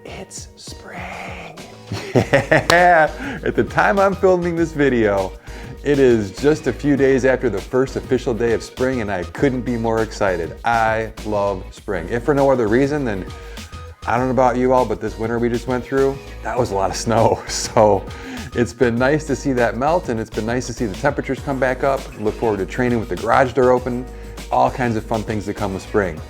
It's spring. Yeah, at the time I'm filming this video, it is just a few days after the first official day of spring and I couldn't be more excited. I love spring. If for no other reason than, I don't know about you all, but this winter we just went through, that was a lot of snow. So it's been nice to see that melt, and it's been nice to see the temperatures come back up. Look forward to training with the garage door open. All kinds of fun things that come with spring.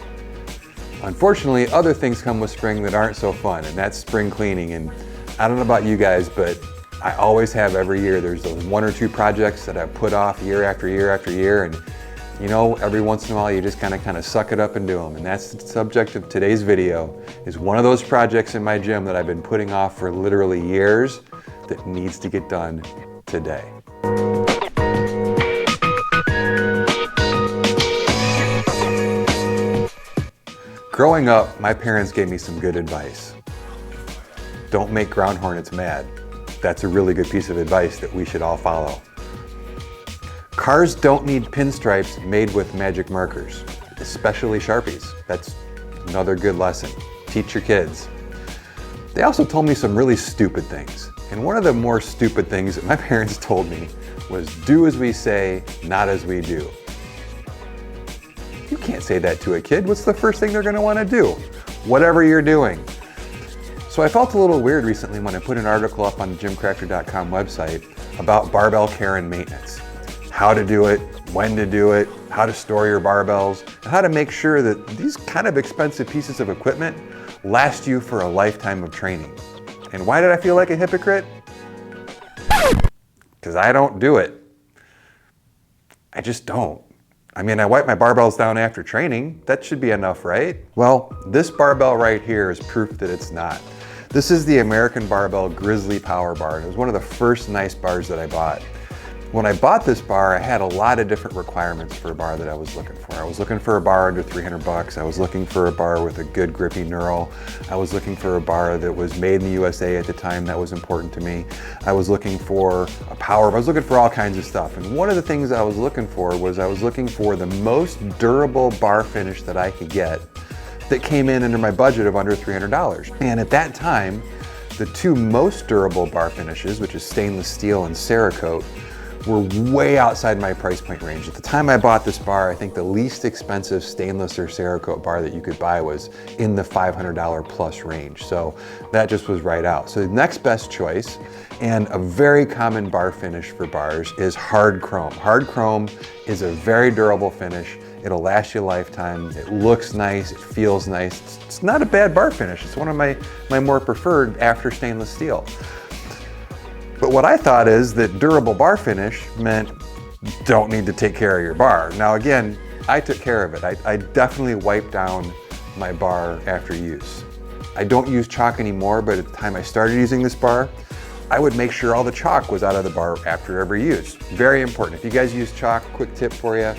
Unfortunately, other things come with spring that aren't so fun, and that's spring cleaning. And I don't know about you guys, but I always have every year. There's those one or two projects that I put off year after year after year, and you know, every once in a while you just kind of suck it up and do them. And that's the subject of today's video, is one of those projects in my gym that I've been putting off for literally years that needs to get done today. Growing up, my parents gave me some good advice. Don't make ground hornets mad. That's a really good piece of advice that we should all follow. Cars don't need pinstripes made with magic markers, especially Sharpies. That's another good lesson. Teach your kids. They also told me some really stupid things. And one of the more stupid things that my parents told me was, do as we say, not as we do. You can't say that to a kid. What's the first thing they're going to want to do? Whatever you're doing. So I felt a little weird recently when I put an article up on the gymcrafter.com website about barbell care and maintenance. How to do it, when to do it, how to store your barbells, and how to make sure that these kind of expensive pieces of equipment last you for a lifetime of training. And why did I feel like a hypocrite? Because I don't do it. I just don't. I mean, I wipe my barbells down after training. That should be enough, right? Well, this barbell right here is proof that it's not. This is the American Barbell Grizzly Power Bar. It was one of the first nice bars that I bought. When I bought this bar, I had a lot of different requirements for a bar that I was looking for. I was looking for a bar under 300 bucks. I was looking for a bar with a good grippy knurl. I was looking for a bar that was made in the USA at the time. That was important to me. I was looking for a power. I was looking for all kinds of stuff. And one of the things I was looking for was I was looking for the most durable bar finish that I could get that came in under my budget of under $300. And at that time, the two most durable bar finishes, which is stainless steel and Cerakote, were way outside my price point range. At the time I bought this bar, I think the least expensive stainless or Cerakote bar that you could buy was in the $500 plus range. So that just was right out. So the next best choice, and a very common bar finish for bars, is hard chrome. Hard chrome is a very durable finish. It'll last you a lifetime. It looks nice, it feels nice. It's not a bad bar finish. It's one of my more preferred after stainless steel. But what I thought is that durable bar finish meant don't need to take care of your bar. Now again, I took care of it. I definitely wiped down my bar after use. I don't use chalk anymore, but at the time I started using this bar, I would make sure all the chalk was out of the bar after every use. Very important. If you guys use chalk, quick tip for you,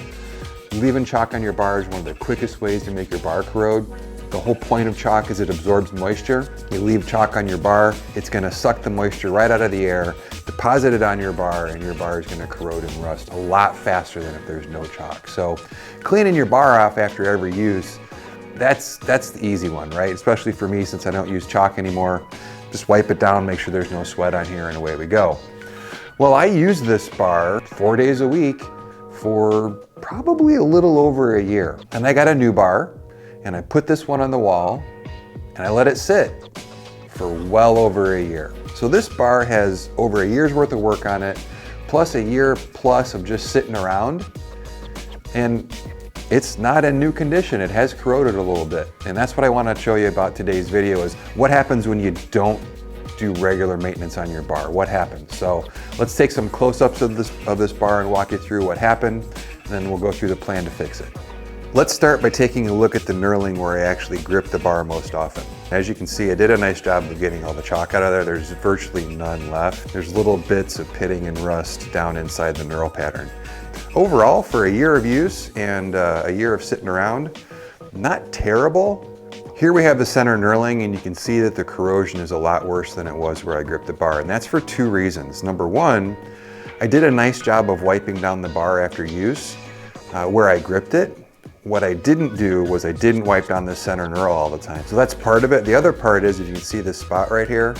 leaving chalk on your bar is one of the quickest ways to make your bar corrode. The whole point of chalk is it absorbs moisture. You leave chalk on your bar, it's gonna suck the moisture right out of the air, deposit it on your bar, and your bar is gonna corrode and rust a lot faster than if there's no chalk. So cleaning your bar off after every use, that's the easy one, right? Especially for me, since I don't use chalk anymore. Just wipe it down, make sure there's no sweat on here, and away we go. Well, I use this bar 4 days a week for probably a little over a year. And I got a new bar, and I put this one on the wall, and I let it sit for well over a year. So this bar has over a year's worth of work on it, plus a year plus of just sitting around, and it's not in new condition. It has corroded a little bit, and that's what I want to show you about today's video, is what happens when you don't do regular maintenance on your bar. What happens? So let's take some close-ups of this bar and walk you through what happened, and then we'll go through the plan to fix it. Let's start by taking a look at the knurling where I actually grip the bar most often. As you can see, I did a nice job of getting all the chalk out of there. There's virtually none left. There's little bits of pitting and rust down inside the knurl pattern. Overall, for a year of use and a year of sitting around, not terrible. Here we have the center knurling, and you can see that the corrosion is a lot worse than it was where I gripped the bar, and that's for two reasons. Number one, I did a nice job of wiping down the bar after use. Where I gripped it What I didn't do was I didn't wipe down the center knurl all the time. So that's part of it. The other part is, if you can see this spot right here,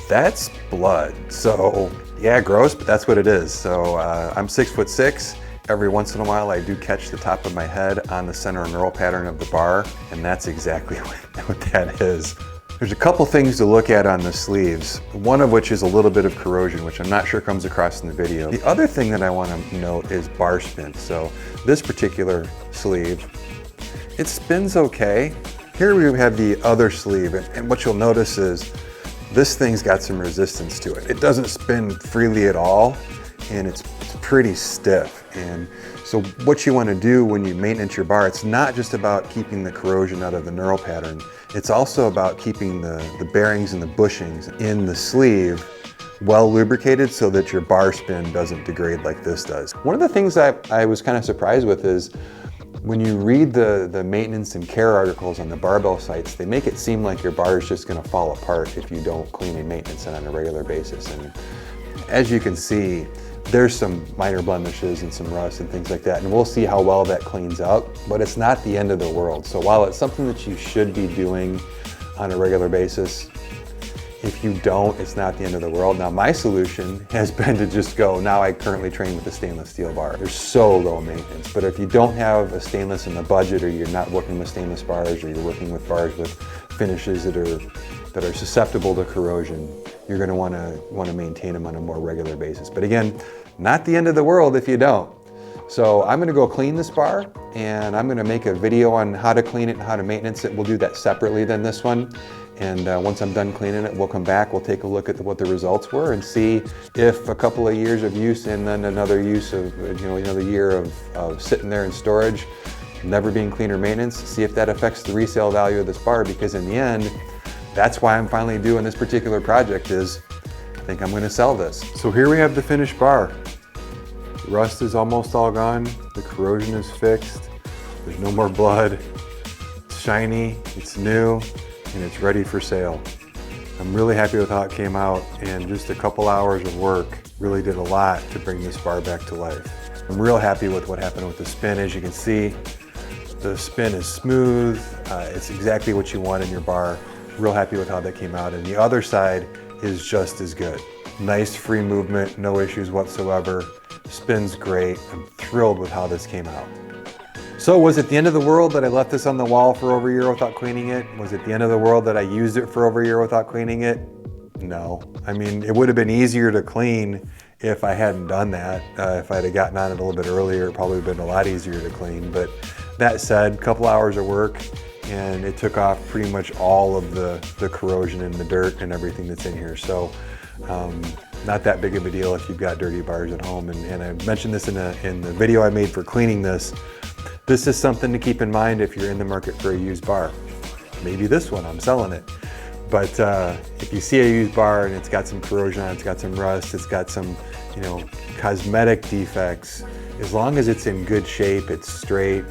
that's blood. So yeah, gross, but that's what it is. So I'm 6'6". Every once in a while I do catch the top of my head on the center knurl pattern of the bar, and that's exactly what that is. There's a couple things to look at on the sleeves, one of which is a little bit of corrosion, which I'm not sure comes across in the video. The other thing that I want to note is bar spin. So this particular sleeve, it spins okay. Here we have the other sleeve, and what you'll notice is this thing's got some resistance to it. It doesn't spin freely at all, and it's pretty stiff. And so what you want to do when you maintenance your bar, it's not just about keeping the corrosion out of the knurl pattern, it's also about keeping the bearings and the bushings in the sleeve well lubricated so that your bar spin doesn't degrade like this does. One of the things I was kind of surprised with is when you read the maintenance and care articles on the barbell sites, they make it seem like your bar is just going to fall apart if you don't clean and maintenance it on a regular basis. And as you can see, there's some minor blemishes and some rust and things like that, and we'll see how well that cleans up, but it's not the end of the world. So while it's something that you should be doing on a regular basis, if you don't, it's not the end of the world. Now, my solution has been to just go, now I currently train with a stainless steel bar. They're so low maintenance, but if you don't have a stainless in the budget, or you're not working with stainless bars, or you're working with bars with finishes that are susceptible to corrosion, you're going to want to maintain them on a more regular basis. But again, not the end of the world if you don't. So I'm going to go clean this bar, and I'm going to make a video on how to clean it and how to maintenance it. We'll do that separately than this one. And once I'm done cleaning it, we'll come back, we'll take a look at what the results were and see if a couple of years of use and then another use of, another year of sitting there in storage, never being cleaned or maintenance, see if that affects the resale value of this bar, because in the end, that's why I'm finally doing this particular project, is I think I'm going to sell this. So here we have the finished bar. The rust is almost all gone. The corrosion is fixed. There's no more blood. It's shiny, it's new, and it's ready for sale. I'm really happy with how it came out, and just a couple hours of work really did a lot to bring this bar back to life. I'm real happy with what happened with the spin. As you can see, the spin is smooth. It's exactly what you want in your bar. Real happy with how that came out, and the other side is just as good. Nice free movement, no issues whatsoever. Spins great. I'm thrilled with how this came out. So was it the end of the world that I left this on the wall for over a year without cleaning it? Was it the end of the world that I used it for over a year without cleaning it? No. I mean, it would have been easier to clean if I hadn't done that. If I'd have gotten on it a little bit earlier, it probably would have been a lot easier to clean. But that said, a couple hours of work, and it took off pretty much all of the corrosion and the dirt and everything that's in here. So not that big of a deal if you've got dirty bars at home. And I mentioned this in the video I made for cleaning this. This is something to keep in mind if you're in the market for a used bar. Maybe this one, I'm selling it. But if you see a used bar and it's got some corrosion on it, it's got some rust, it's got some, cosmetic defects, as long as it's in good shape, it's straight,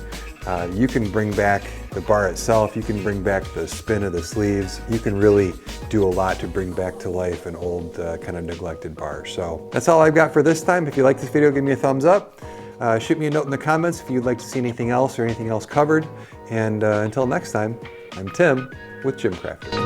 you can bring back the bar itself, you can bring back the spin of the sleeves, you can really do a lot to bring back to life an old kind of neglected bar. So that's all I've got for this time. If you like this video, give me a thumbs up. Shoot me a note in the comments if you'd like to see anything else or anything else covered. And until next time, I'm Tim with Gym Crafter.